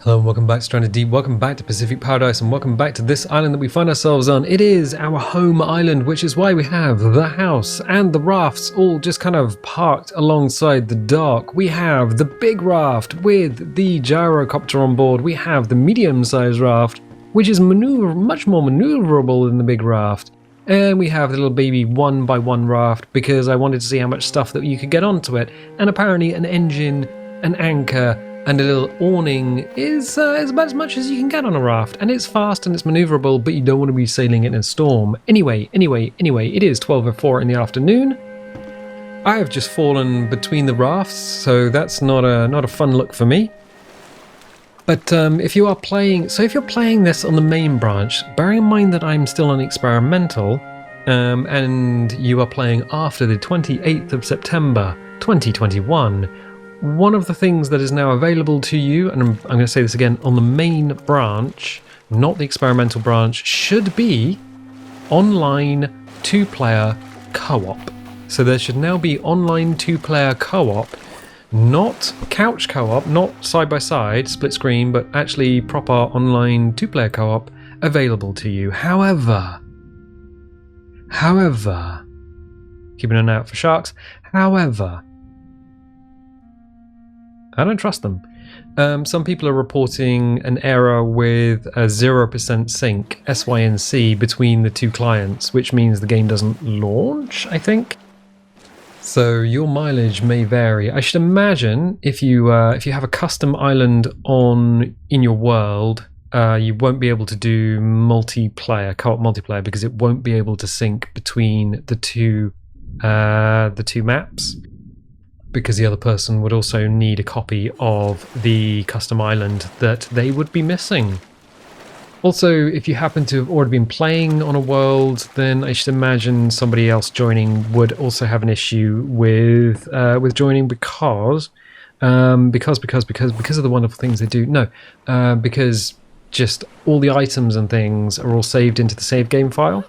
Hello and welcome back to Stranded Deep, welcome back to Pacific Paradise, and welcome back to this island that we find ourselves on. It is our home island, which is why we have the house and the rafts all just kind of parked alongside the dock. We have the big raft with the gyrocopter on board. We have the medium-sized raft, which is much more maneuverable than the big raft. And we have the little baby 1x1 raft because I wanted to see how much stuff that you could get onto it. And apparently an engine, an anchor, and a little awning is about as much as you can get on a raft, and it's fast and it's maneuverable, but you don't want to be sailing it in a storm. Anyway, it is 12:04 in the afternoon. I have just fallen between the rafts, so that's not a fun look for me. But if you're playing this on the main branch, bearing in mind that I'm still on experimental, and you are playing after the 28th of September 2021. One of the things that is now available to you, and I'm going to say this again, on the main branch, not the experimental branch, should be online 2-player co-op. So there should now be online 2-player co-op, not couch co-op, not side-by-side, split screen, but actually proper online 2-player co-op available to you. However, keeping an eye out for sharks, I don't trust them. Some people are reporting an error with a 0% sync, SYNC, between the two clients, which means the game doesn't launch, I think. So your mileage may vary. I should imagine if you have a custom island in your world, you won't be able to do co-op multiplayer because it won't be able to sync between the two maps. Because the other person would also need a copy of the custom island that they would be missing. Also, if you happen to have already been playing on a world, then I should imagine somebody else joining would also have an issue with joining because of the wonderful things they do. No, because just all the items and things are all saved into the save game file.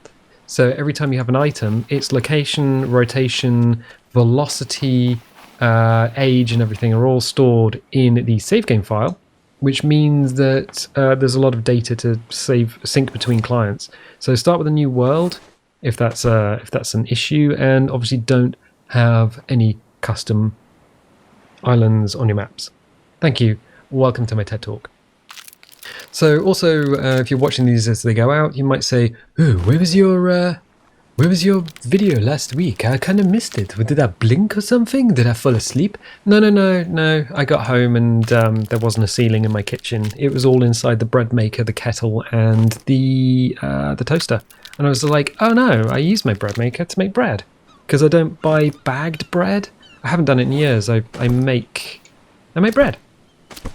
So every time you have an item, its location, rotation, velocity, age and everything are all stored in the save game file, which means that there's a lot of data to sync between clients. So start with a new world if that's an issue, and obviously don't have any custom islands on your maps. Thank you. Welcome to my TED Talk. So also, if you're watching these as they go out, you might say, "Ooh, where was your video last week? I kind of missed it. Did I blink or something? Did I fall asleep?" No. I got home and there wasn't a ceiling in my kitchen. It was all inside the bread maker, the kettle, and the toaster. And I was like, oh no, I use my bread maker to make bread because I don't buy bagged bread. I haven't done it in years. I make bread.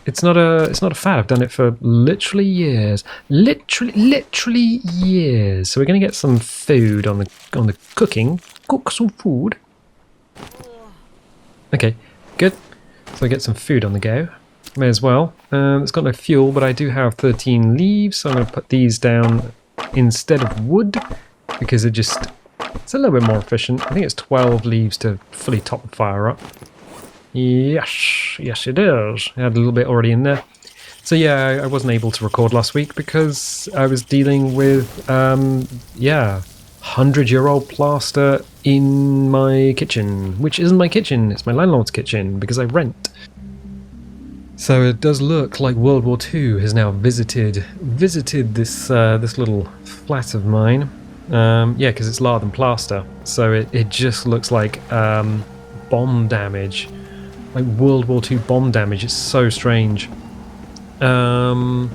It's not a fad. I've done it for literally years. Literally years. So we're going to get some food on the cooking. Cook some food. Okay, good. So I get some food on the go. May as well. It's got no fuel, but I do have 13 leaves, so I'm going to put these down instead of wood because it's a little bit more efficient. I think it's 12 leaves to fully top the fire up. Yes it is. I had a little bit already in there. So yeah, I wasn't able to record last week because I was dealing with 100-year-old plaster in my kitchen, which isn't my kitchen, it's my landlord's kitchen because I rent. So it does look like World War II has now visited this little flat of mine. Because it's lard and plaster, so it just looks like bomb damage. Like World War II bomb damage. It's so strange. So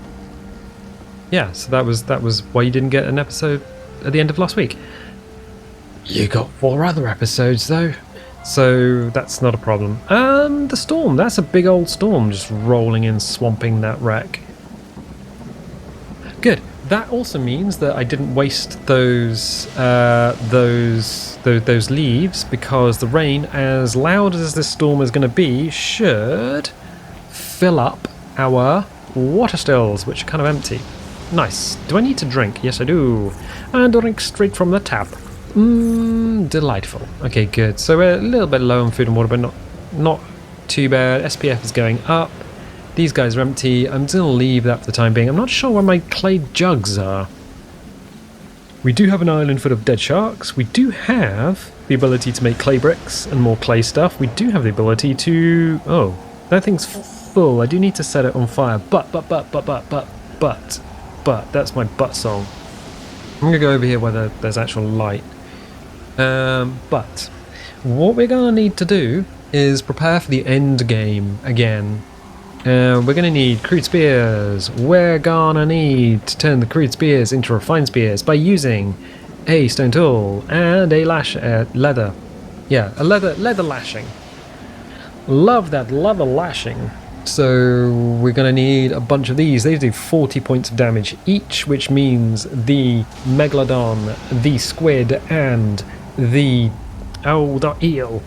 that was why you didn't get an episode at the end of last week. You got 4 other episodes though, so that's not a problem. The storm, that's a big old storm just rolling in, swamping that wreck. Good. That also means that I didn't waste those leaves because the rain, as loud as this storm is going to be, should fill up our water stills, which are kind of empty. Nice. Do I need to drink? Yes, I do. And drink straight from the tap. Delightful. Okay, good. So we're a little bit low on food and water, but not too bad. SPF is going up. These guys are empty. I'm just going to leave that for the time being. I'm not sure where my clay jugs are. We do have an island full of dead sharks. We do have the ability to make clay bricks and more clay stuff. We do have the ability to... Oh, that thing's full. I do need to set it on fire. But, that's my butt song. I'm going to go over here where there's actual light. But what we're going to need to do is prepare for the end game again. We're going to need crude spears. We're going to need to turn the crude spears into refined spears by using a stone tool and a leather. Yeah, a leather lashing. Love that leather lashing. So we're going to need a bunch of these. They do 40 points of damage each, which means the megalodon, the squid, and the eel.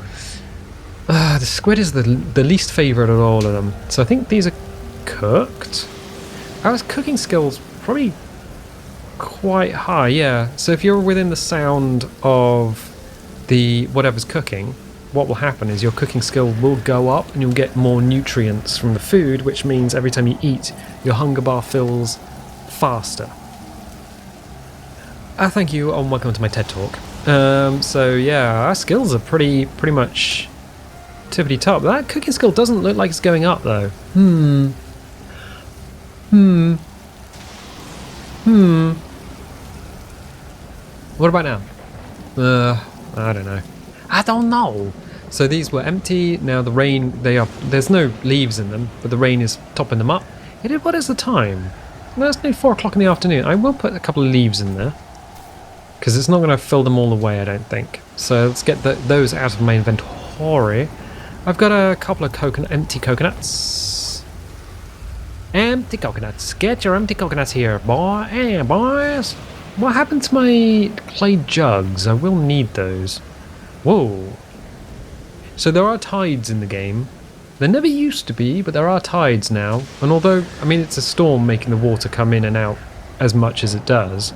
The squid is the least favourite of all of them. So I think these are cooked. Our cooking skill's probably quite high, yeah. So if you're within the sound of the whatever's cooking, what will happen is your cooking skill will go up and you'll get more nutrients from the food, which means every time you eat, your hunger bar fills faster. Thank you and welcome to my TED Talk. So yeah, our skills are pretty much tippity top. That cooking skill doesn't look like it's going up though. What about now? I don't know. So these were empty. Now the rain, there's no leaves in them, but the rain is topping them up. What is the time? Well, it's nearly 4 o'clock in the afternoon. I will put a couple of leaves in there, because it's not going to fill them all away, I don't think. So let's get those out of my inventory. I've got a couple of empty coconuts. Empty coconuts. Get your empty coconuts here, boys. What happened to my clay jugs? I will need those. Whoa. So there are tides in the game. There never used to be, but there are tides now. And although, I mean, it's a storm making the water come in and out as much as it does.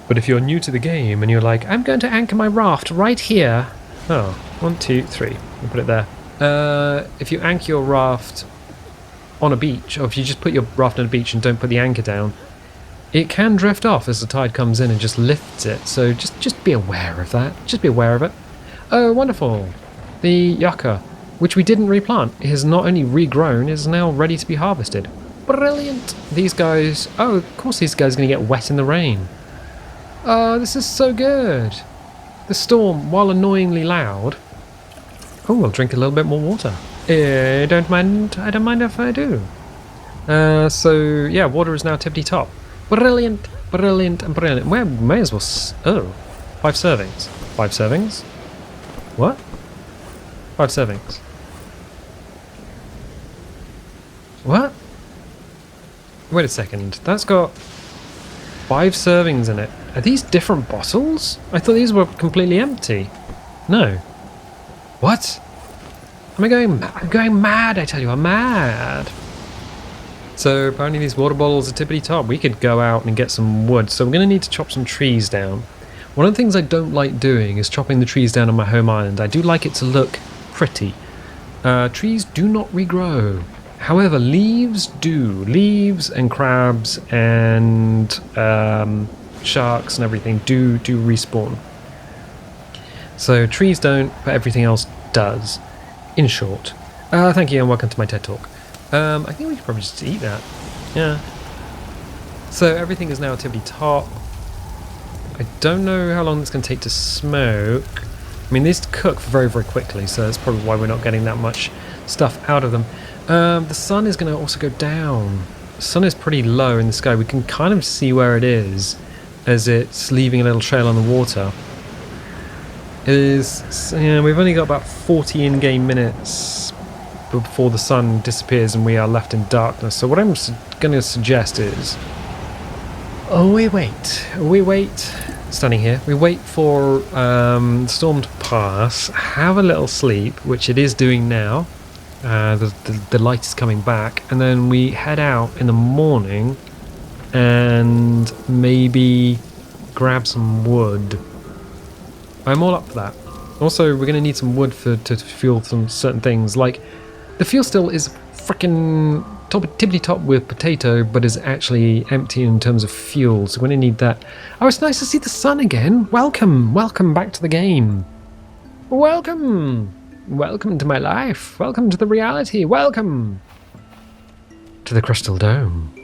But if you're new to the game and you're like, I'm going to anchor my raft right here. Oh, 1, 2, 3. I'll put it there. If you anchor your raft on a beach, or if you just put your raft on a beach and don't put the anchor down, it can drift off as the tide comes in and just lifts it. So just be aware of that. Just be aware of it. Oh, wonderful. The yucca, which we didn't replant, is not only regrown, is now ready to be harvested. Brilliant. These guys... Oh, of course these guys are going to get wet in the rain. Oh, this is so good. The storm, while annoyingly loud... Oh, I'll drink a little bit more water. I don't mind if I do. So, yeah, water is now tippity top. Brilliant, brilliant, and brilliant. We may as well... Oh, 5 servings. 5 servings? What? 5 servings. What? Wait a second. That's got 5 servings in it. Are these different bottles? I thought these were completely empty. No. What? I'm going mad, I tell you, I'm mad. So apparently these water bottles are tippity top. We could go out and get some wood. So we're going to need to chop some trees down. One of the things I don't like doing is chopping the trees down on my home island. I do like it to look pretty. Trees do not regrow. However, leaves do. Leaves and crabs and sharks and everything do respawn. So trees don't, but everything else does. In short. Thank you and welcome to my TED Talk. I think we could probably just eat that. Yeah. So everything is now tippity top. I don't know how long it's going to take to smoke. I mean, these cook very, very quickly, so that's probably why we're not getting that much stuff out of them. The sun is going to also go down. The sun is pretty low in the sky. We can kind of see where it is as it's leaving a little trail on the water. It is, we've only got about 40 in-game minutes before the sun disappears and we are left in darkness. So what I'm going to suggest is... we wait, standing here, we wait for the storm to pass, have a little sleep, which it is doing now. The light is coming back, and then we head out in the morning and maybe grab some wood. I'm all up for that. Also, we're going to need some wood to fuel some certain things, like the fuel still is freaking tippity top with potato, but is actually empty in terms of fuel. So we're going to need that. Oh, it's nice to see the sun again. Welcome back to the game. Welcome to my life. Welcome to the reality. Welcome to the Crystal Dome.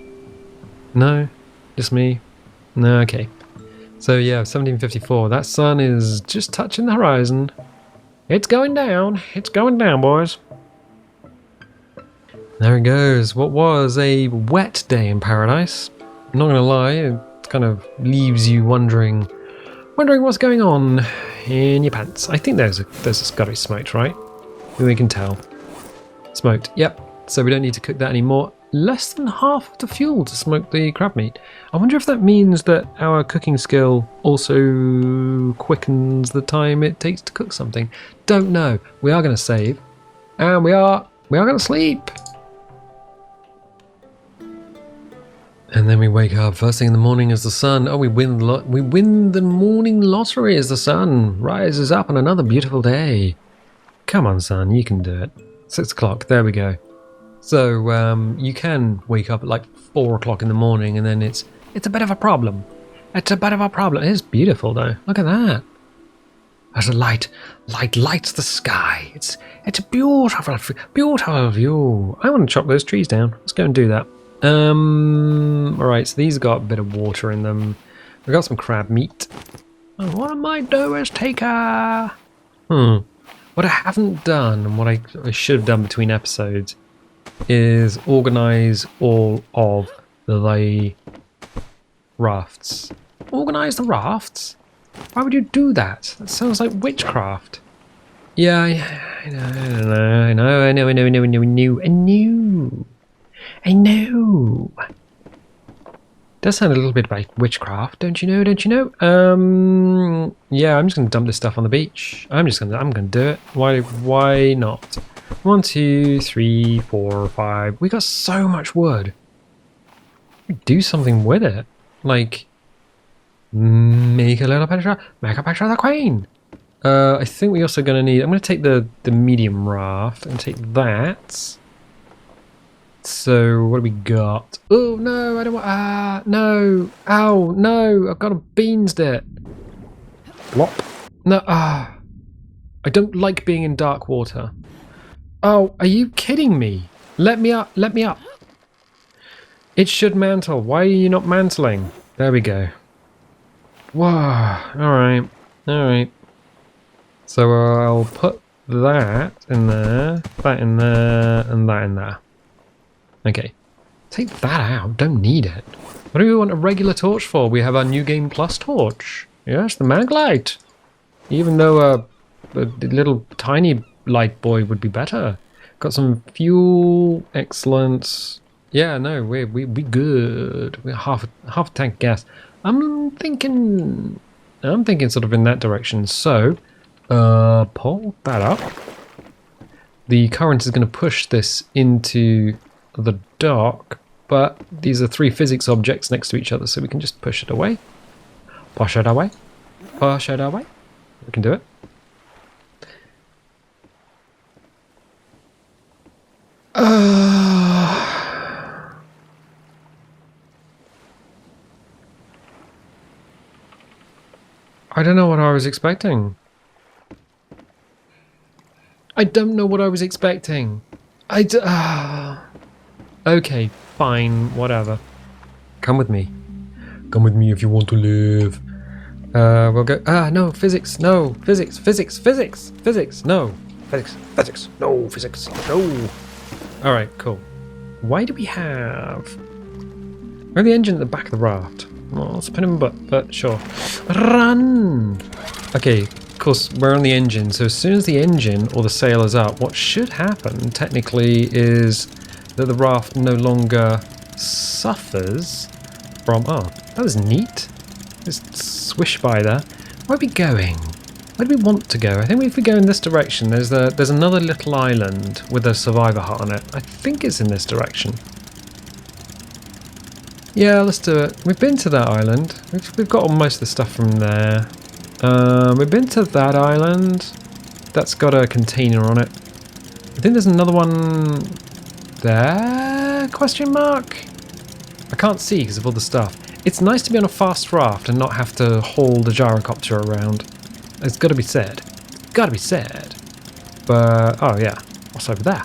No, just me. No, okay. So yeah, 1754. That sun is just touching the horizon. It's going down. It's going down, boys. There it goes. What was a wet day in paradise. I'm not gonna lie, it kind of leaves you wondering what's going on in your pants. I think there's got to be smoked, right? We can tell. Smoked. Yep. So we don't need to cook that anymore. Less than half of the fuel to smoke the crab meat. I wonder if that means that our cooking skill also quickens the time it takes to cook something. Don't know. We are going to save, and we are going to sleep. And then we wake up first thing in the morning as the sun. Oh, we win the morning lottery as the sun rises up on another beautiful day. Come on, sun, you can do it. 6 o'clock. There we go. So you can wake up at like 4 o'clock in the morning, and then it's a bit of a problem. It's a bit of a problem. It's beautiful though. Look at that. As the light lights the sky. It's a beautiful view. I want to chop those trees down. Let's go and do that. Alright, so these got a bit of water in them. We've got some crab meat. And what I might do is take a... What I haven't done, and what I should have done between episodes, is organise all of the rafts. Organise the rafts? Why would you do that? That sounds like witchcraft. Yeah, I know. Does sound a little bit like witchcraft, don't you know? Yeah, I'm just gonna dump this stuff on the beach. I'm gonna do it. Why not? 1, 2, 3, 4, 5. We got so much wood. Do something with it. Like make a little picture. Make a picture of the queen. I think we also gonna need. I'm gonna take the medium raft and take that. So what do we got? Oh no, I don't want. No. Ow, no! I've got a beans it. Plop. No. I don't like being in dark water. Oh, are you kidding me? Let me up. Let me up. It should mantle. Why are you not mantling? There we go. Whoa. All right. So I'll put that in there, that in there, and that in there. Okay. Take that out. Don't need it. What do we want a regular torch for? We have our New Game Plus torch. Yes, the mag light. Even though a little tiny light boy would be better. Got some fuel. Excellent. Yeah, no, we good. We're half a tank gas. I'm thinking sort of in that direction. So, pull that up. The current is going to push this into the dock, but these are 3 physics objects next to each other, so we can just push it away. Push it away. Push it away. We can do it. I don't know what I was expecting. I don't know what I was expecting. Okay, fine, whatever. Come with me. Come with me if you want to live. We'll go. No, physics. No, physics. No, physics. No, physics. No. All right, cool. Why do we have? Where's the engine at the back of the raft? Well, let's put him but sure. Run. Okay, of course we're on the engine. So as soon as the engine or the sail is up, what should happen technically is that the raft no longer suffers from... Oh, that was neat. Just swish by there. Where are we going? Where do we want to go? I think if we go in this direction, there's another little island with a survivor hut on it. I think it's in this direction. Yeah, let's do it. We've been to that island. We've got most of the stuff from there. We've been to that island. That's got a container on it. I think there's another one there? Question mark? I can't see because of all the stuff. It's nice to be on a fast raft and not have to haul the gyrocopter around. It's got to be said. Got to be said. But, oh yeah, what's over there?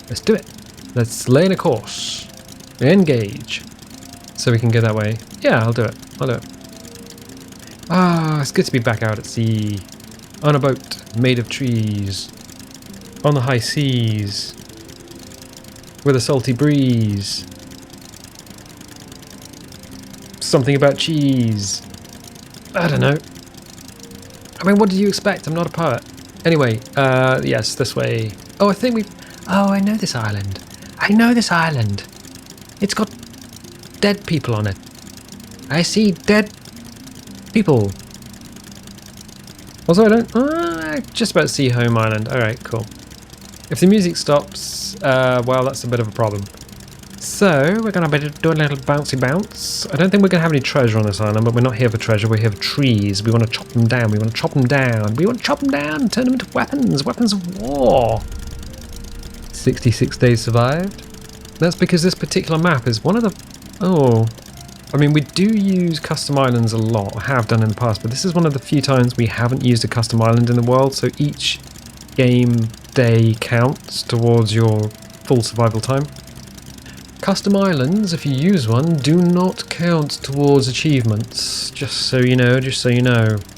Let's do it. Let's lay in a course. Engage. So we can go that way. Yeah, I'll do it. I'll do it. Ah, it's good to be back out at sea. On a boat made of trees. On the high seas. With a salty breeze. Something about cheese. I don't know. I mean, what did you expect? I'm not a poet. Anyway, yes, this way. Oh, I think we've... Oh, I know this island. I know this island. It's got dead people on it. I see dead people. Also, I don't... just about to see home island. Alright, cool. If the music stops, well, that's a bit of a problem. So, we're going to do a little bouncy bounce. I don't think we're going to have any treasure on this island, but we're not here for treasure, we're here for trees. We want to chop them down, we want to chop them down. We want to chop them down and turn them into weapons, weapons of war. 66 days survived. That's because this particular map is one of the... Oh, I mean, we do use custom islands a lot, or have done in the past, but this is one of the few times we haven't used a custom island in the world, so each game day counts towards your full survival time. Custom islands, if you use one, do not count towards achievements, just so you know,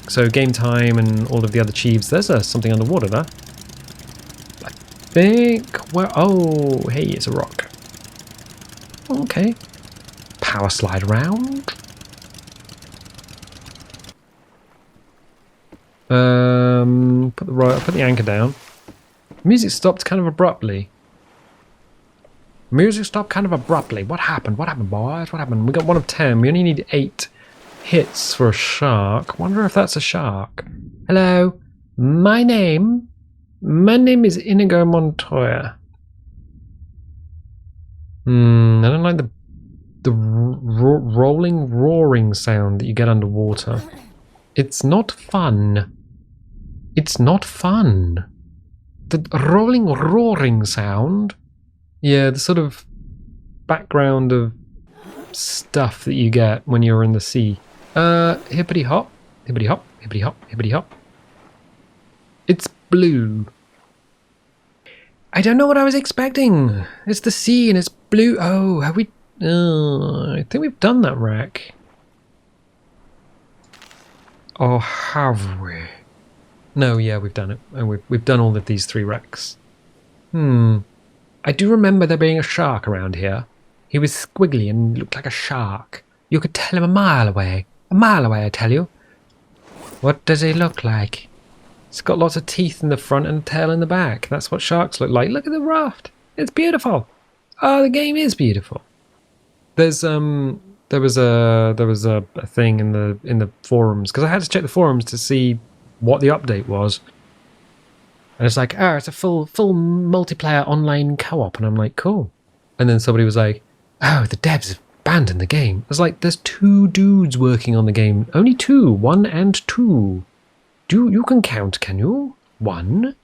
So game time and all of the other achieves. There's something underwater there. I think, well, oh, hey, it's a rock. Okay. Power slide around. Put the anchor down. Music stopped kind of abruptly. Music stopped kind of abruptly. What happened? What happened, boys? What happened? We got 1 of 10. We only need 8 hits for a shark. Wonder if that's a shark. Hello. My name is Inigo Montoya. I don't like the rolling, roaring sound that you get underwater. It's not fun. It's not fun. The rolling, roaring sound. Yeah, the sort of background of stuff that you get when you're in the sea. Hippity hop, hippity hop, hippity hop, hippity hop. It's blue. I don't know what I was expecting. It's the sea and it's blue. Oh, have we... I think we've done that wreck. Or have we? No, yeah, we've done it. And we've done all of these 3 wrecks. I do remember there being a shark around here. He was squiggly and looked like a shark. You could tell him a mile away. A mile away, I tell you. What does he look like? It's got lots of teeth in the front and a tail in the back. That's what sharks look like. Look at the raft. It's beautiful. Oh, the game is beautiful. There's there was a thing in the forums, because I had to check the forums to see what the update was. And it's like, oh, it's a full multiplayer online co-op. And I'm like, cool. And then somebody was like, oh, the devs have abandoned the game. I was like, there's 2 dudes working on the game. Only 2. 1 and 2. You can count, can you? 1,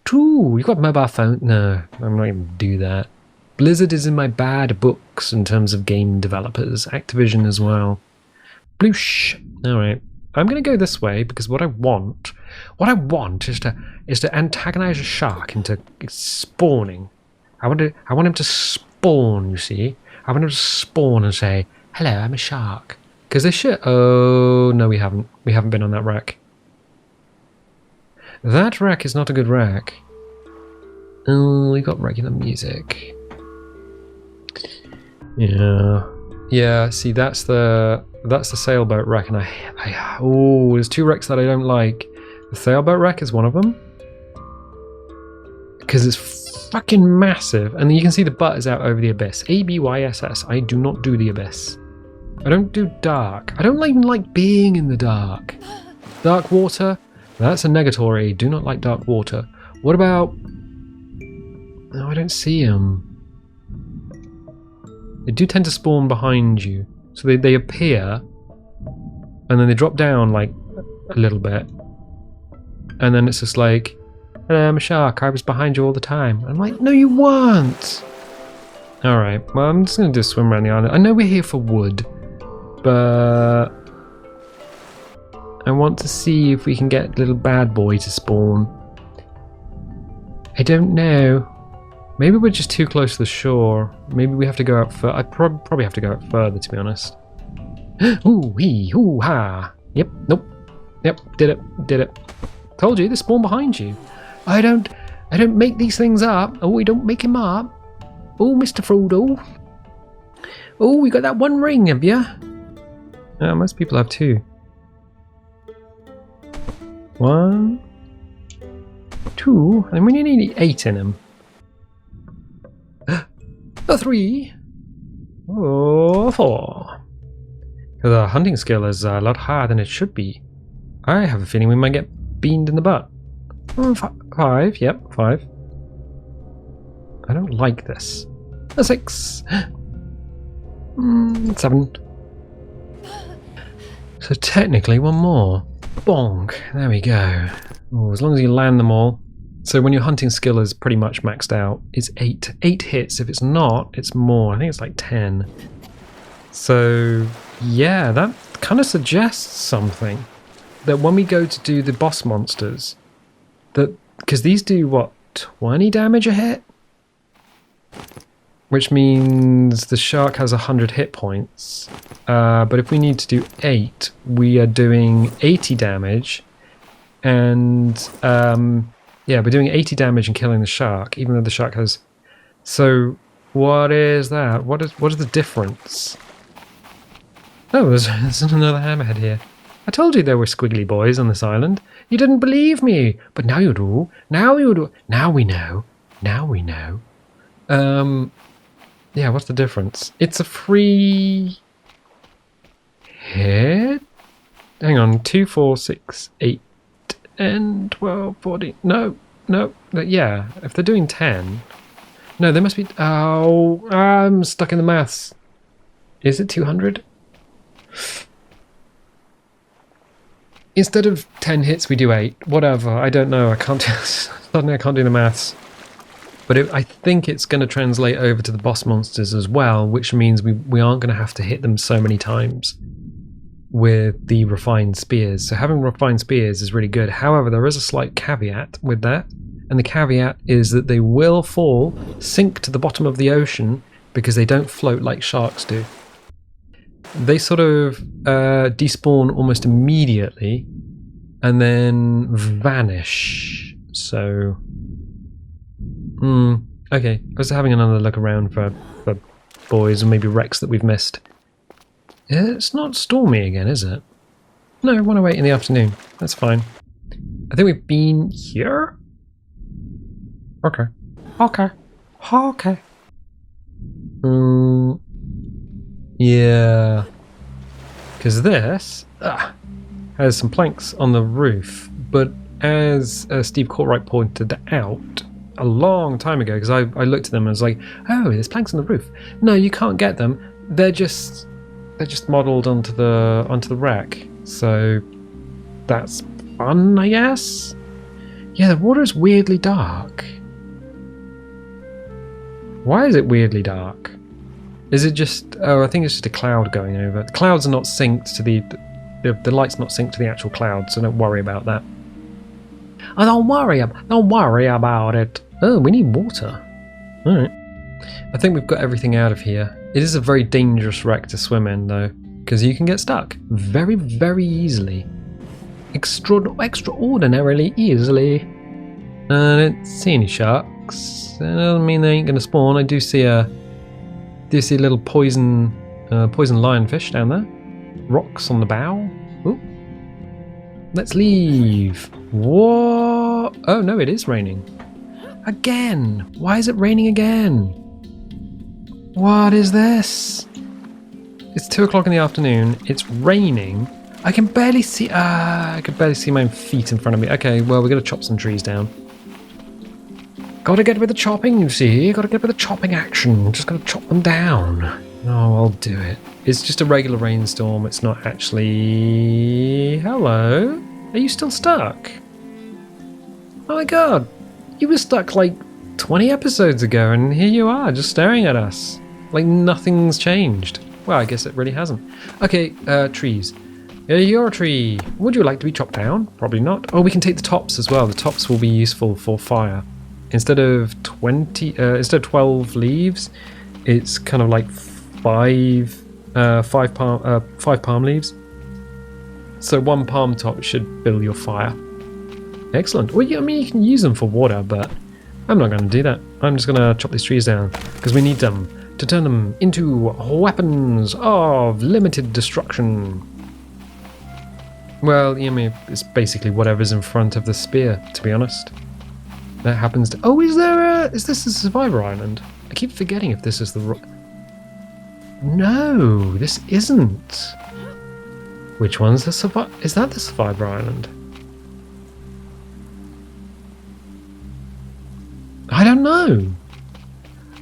2. You got mobile phone? No, I'm not even do that. Blizzard is in my bad books in terms of game developers. Activision as well. Bloosh. Alright. I'm going to go this way because what I want is to antagonize a shark into spawning. I want him to spawn, you see. I want him to spawn and say, hello, I'm a shark. Because they should... Oh, no, we haven't. We haven't been on that wreck. That wreck is not a good wreck. Oh, we got regular music. Yeah, see, that's the sailboat wreck, and oh, there's 2 wrecks that I don't like. The sailboat wreck is one of them, because it's fucking massive, and you can see the butt is out over the abyss. ABYSS. I do not do the abyss. I don't do dark. I don't even like being in the dark. Dark water. That's a negatory. Do not like dark water. What about... No, I don't see them. They do tend to spawn behind you. So they appear, and then they drop down like a little bit. And then it's just like, hello, I'm a shark, I was behind you all the time. I'm like, no you weren't! Alright, well, I'm just going to do a swim around the island. I know we're here for wood, but I want to see if we can get little bad boy to spawn. I don't know. Maybe we're just too close to the shore. Maybe we have to go out further. I probably have to go out further, to be honest. Ooh, hee, hoo, ha. Yep, nope. Yep, did it. Told you, they spawn behind you. I don't make these things up. Oh, we don't make him up. Oh, Mr. Frodo. Oh, we got that one ring, have ya? Most people have two. 1, 2, and we need 8 in them. A 3. Oh, 4. Because our hunting skill is a lot higher than it should be. I have a feeling we might get beamed in the butt. 5, yep, 5. I don't like this. A 6. 7. So technically one more. Bonk. There we go. Ooh, as long as you land them all. So when your hunting skill is pretty much maxed out, it's 8. 8 hits. If it's not, it's more. I think it's like 10. So yeah, that kind of suggests something. That when we go to do the boss monsters, that because these do what, 20 damage a hit? Which means the shark has 100 hit points. But if we need to do 8, we are doing 80 damage. And yeah, we're doing 80 damage and killing the shark, even though the shark has... So what is that? What is the difference? Oh, there's another hammerhead here. I told you there were squiggly boys on this island. You didn't believe me, but now you do. Now you do. Now we know. Now we know. Yeah, what's the difference? It's a free hit? Hang on, 2, 4, 6, 8, 10, 12, 14. No. Yeah, if they're doing 10. No, they must be... Oh, I'm stuck in the maths. Is it 200? Instead of 10 hits, we do 8. Whatever, I don't know. I can't... Suddenly I can't do the maths. But I think it's going to translate over to the boss monsters as well, which means we aren't going to have to hit them so many times with the refined spears. So having refined spears is really good. However, there is a slight caveat with that. And the caveat is that they will sink to the bottom of the ocean because they don't float like sharks do. They sort of despawn almost immediately and then vanish. So... okay, I was having another look around for boys and maybe wrecks that we've missed. It's not stormy again, is it? No, 1:08 in the afternoon. That's fine. I think we've been here? Okay. Yeah. Because this has some planks on the roof, but as Steve Courtright pointed out a long time ago, because I looked at them and was like, oh, there's planks on the roof. No, you can't get them. They're just modelled onto the wreck. So that's fun, I guess. Yeah, the water is weirdly dark. Why is it weirdly dark? Is it just... Oh, I think it's just a cloud going over. The clouds are not synced to the light's not synced to the actual cloud, so don't worry about that. Oh, don't worry about it. Oh, we need water. Alright. I think we've got everything out of here. It is a very dangerous wreck to swim in, though, because you can get stuck very, very easily. Extraordinarily easily. I don't see any sharks. That doesn't mean they ain't going to spawn. I do see a little poison lionfish down there. Rocks on the bow. Ooh. Let's leave. What? Oh no, it is raining. Again. Why is it raining again? What is this? It's 2 o'clock in the afternoon. It's raining. I can barely see. I can barely see my feet in front of me. Okay, well we're gonna chop some trees down. Gotta get with the chopping, you see. Gotta get with the chopping action. Just gotta chop them down. Oh, I'll do it. It's just a regular rainstorm. It's not actually... Hello? Are you still stuck? Oh my god. You were stuck like 20 episodes ago, and here you are, just staring at us. Like nothing's changed. Well, I guess it really hasn't. Okay, trees. You're a tree. Would you like to be chopped down? Probably not. Oh, we can take the tops as well. The tops will be useful for fire. Instead of 12 leaves, it's kind of like five palm leaves. So one palm top should build your fire. Excellent. Well, yeah, I mean, you can use them for water, but I'm not going to do that. I'm just going to chop these trees down because we need them to turn them into weapons of limited destruction. Well, I mean, it's basically whatever's in front of the spear, to be honest. That happens to... Oh, is this a survivor island? I keep forgetting if this is the... No, this isn't. Which one's the survivor? Is that the survivor island? I don't know.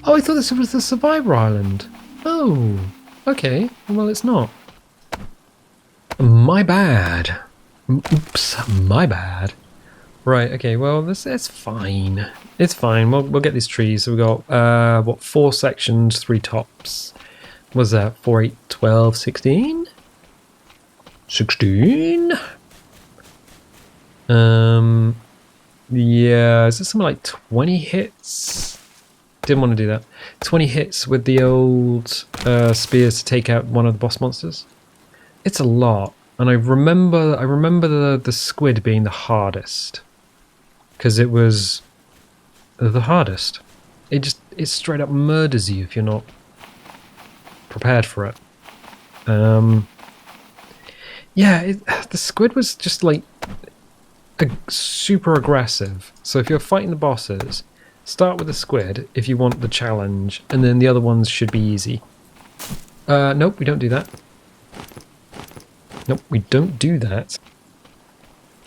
Oh, I thought this was the survivor island. Oh, okay. Well, it's not. My bad. Oops, my bad. Right, okay, well, it's fine. It's fine. We'll get these trees. So we got, 4 sections, 3 tops. What's that? 4, 8, 12, 16? 16? Yeah, is it something like 20 hits? Didn't want to do that. 20 hits with the old spears to take out one of the boss monsters. It's a lot, and I remember the squid being the hardest, because it was the hardest. It straight up murders you if you're not prepared for it. Yeah, the squid was just like super aggressive. So if you're fighting the bosses, start with the squid if you want the challenge, and then the other ones should be easy. Nope, we don't do that. Nope, we don't do that.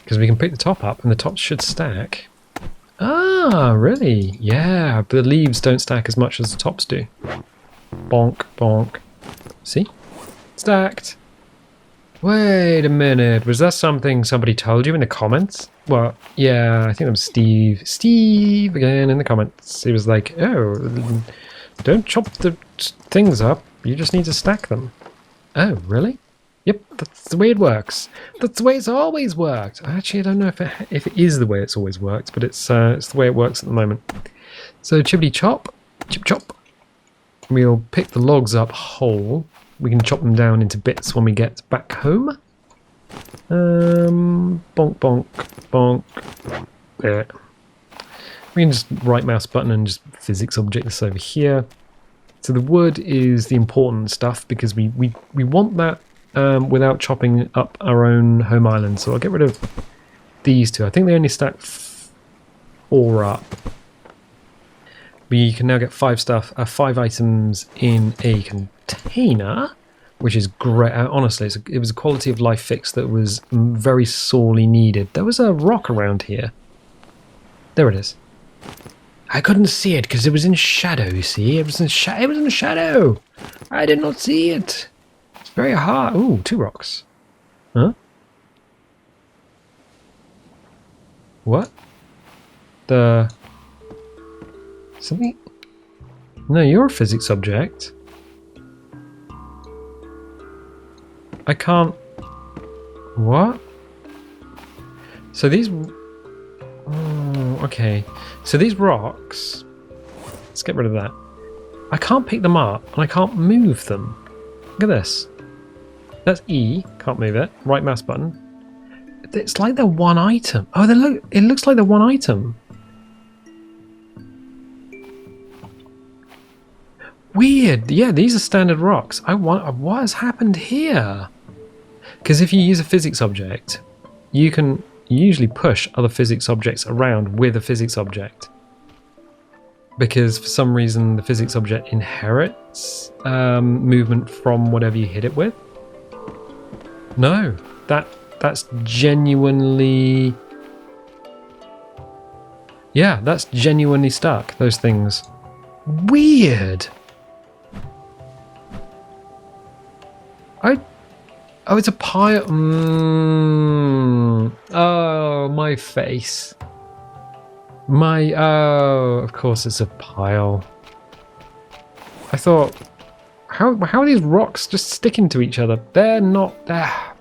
Because we can pick the top up, and the tops should stack. Ah, really? Yeah, but the leaves don't stack as much as the tops do. Bonk, bonk. See? Stacked. Wait a minute, was that something somebody told you in the comments? Well, yeah, I think it was Steve. Steve again in the comments. He was like, oh, don't chop the things up, you just need to stack them. Oh, really? Yep, that's the way it works. That's the way it's always worked. Actually, I don't know if it is the way it's always worked, but it's the way it works at the moment. So chippity chop, chip chop. We'll pick the logs up whole. We can chop them down into bits when we get back home. Bonk, bonk, bonk. There. We can just right mouse button and just physics object this over here. So the wood is the important stuff because we want that without chopping up our own home island. So I'll get rid of these two. I think they only stack 4 up. We can now get 5 items in a container, which is great. Honestly, it was a quality of life fix that was very sorely needed. There was a rock around here. There it is. I couldn't see it because it was in shadow, you see? It was in shadow. I did not see it. It's very hard. Ooh, 2 rocks. Huh? What? Something? No, you're a physics object. I can't... What? So these... Oh, okay. So these rocks... Let's get rid of that. I can't pick them up, and I can't move them. Look at this. That's E. Can't move it. Right mouse button. It's like they're one item. Oh, it looks like they're one item. Weird. Yeah, these are standard rocks. What has happened here? Because if you use a physics object, you can usually push other physics objects around with a physics object. Because for some reason the physics object inherits movement from whatever you hit it with. No, that's genuinely... Yeah, that's genuinely stuck, those things. Weird. Oh, it's a pile. Oh, my face. Oh, of course it's a pile. I thought, how are these rocks just sticking to each other? They're not there.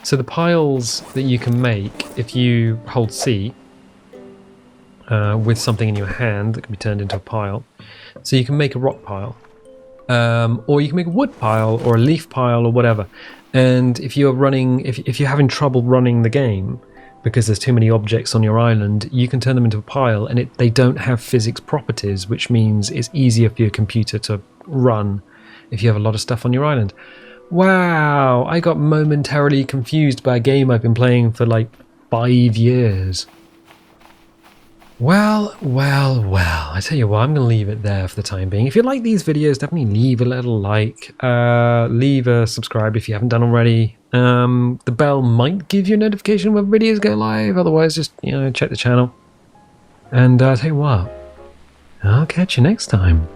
So the piles that you can make if you hold C with something in your hand that can be turned into a pile. So you can make a rock pile, or you can make a wood pile or a leaf pile or whatever. And if you're running, if you're having trouble running the game because there's too many objects on your island, you can turn them into a pile, and they don't have physics properties, which means it's easier for your computer to run if you have a lot of stuff on your island. Wow, I got momentarily confused by a game I've been playing for like 5 years. Well, I tell you what, I'm going to leave it there for the time being. If you like these videos, definitely leave a little like, leave a subscribe if you haven't done already. The bell might give you a notification when videos go live, otherwise just, check the channel. And I'll tell you what, I'll catch you next time.